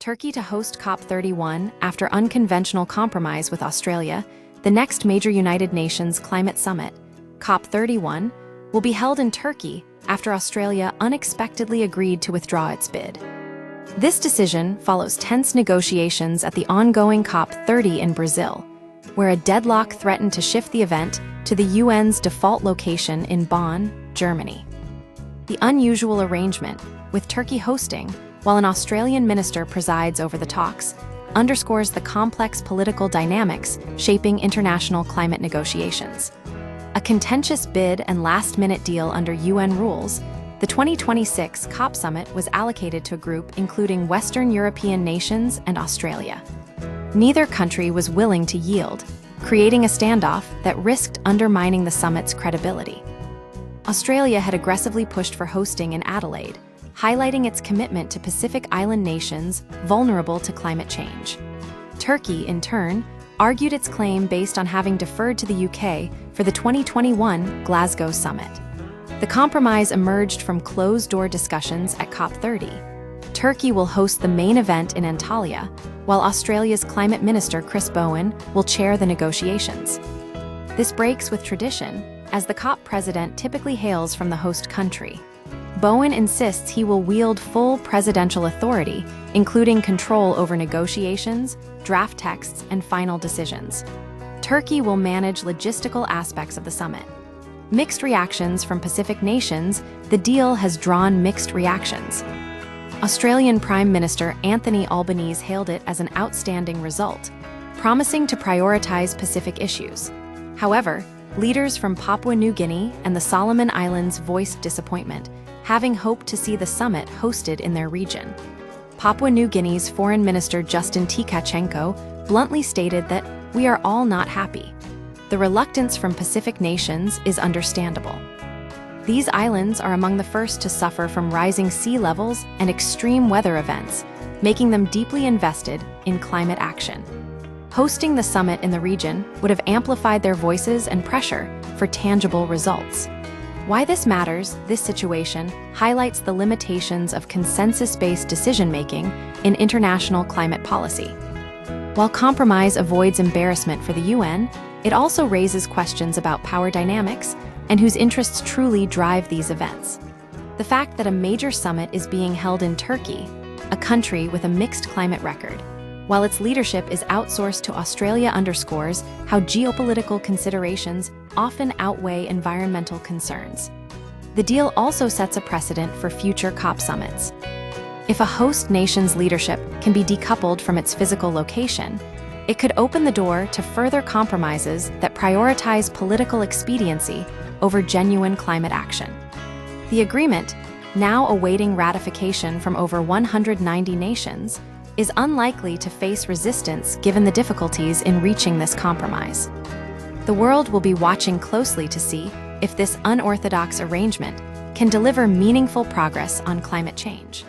Turkey to host COP31 after unconventional compromise with Australia, the next major United Nations climate summit, COP31, will be held in Turkey after Australia unexpectedly agreed to withdraw its bid. This decision follows tense negotiations at the ongoing COP30 in Brazil, where a deadlock threatened to shift the event to the UN's default location in Bonn, Germany. The unusual arrangement, with Turkey hosting, while an Australian minister presides over the talks, underscores the complex political dynamics shaping international climate negotiations. A contentious bid and last-minute deal under UN rules, the 2026 COP summit was allocated to a group including Western European nations and Australia. Neither country was willing to yield, creating a standoff that risked undermining the summit's credibility. Australia had aggressively pushed for hosting in Adelaide, highlighting its commitment to Pacific Island nations vulnerable to climate change. Turkey, in turn, argued its claim based on having deferred to the UK for the 2021 Glasgow summit. The compromise emerged from closed-door discussions at COP30. Turkey will host the main event in Antalya, while Australia's Climate Minister Chris Bowen will chair the negotiations. This breaks with tradition, as the COP president typically hails from the host country. Bowen insists he will wield full presidential authority, including control over negotiations, draft texts, and final decisions. Turkey will manage logistical aspects of the summit. Mixed reactions from Pacific nations, the deal has drawn mixed reactions. Australian Prime Minister Anthony Albanese hailed it as an outstanding result, promising to prioritize Pacific issues. However, leaders from Papua New Guinea and the Solomon Islands voiced disappointment, having hoped to see the summit hosted in their region. Papua New Guinea's Foreign Minister Justin Tkachenko bluntly stated that "we are all not happy." The reluctance from Pacific nations is understandable. These islands are among the first to suffer from rising sea levels and extreme weather events, making them deeply invested in climate action. Hosting the summit in the region would have amplified their voices and pressure for tangible results. Why this matters, this situation highlights the limitations of consensus-based decision-making in international climate policy. While compromise avoids embarrassment for the UN, it also raises questions about power dynamics and whose interests truly drive these events. The fact that a major summit is being held in Turkey, a country with a mixed climate record, while its leadership is outsourced to Australia, underscores how geopolitical considerations often outweigh environmental concerns. The deal also sets a precedent for future COP summits. If a host nation's leadership can be decoupled from its physical location, it could open the door to further compromises that prioritize political expediency over genuine climate action. The agreement, now awaiting ratification from over 190 nations, is unlikely to face resistance given the difficulties in reaching this compromise. The world will be watching closely to see if this unorthodox arrangement can deliver meaningful progress on climate change.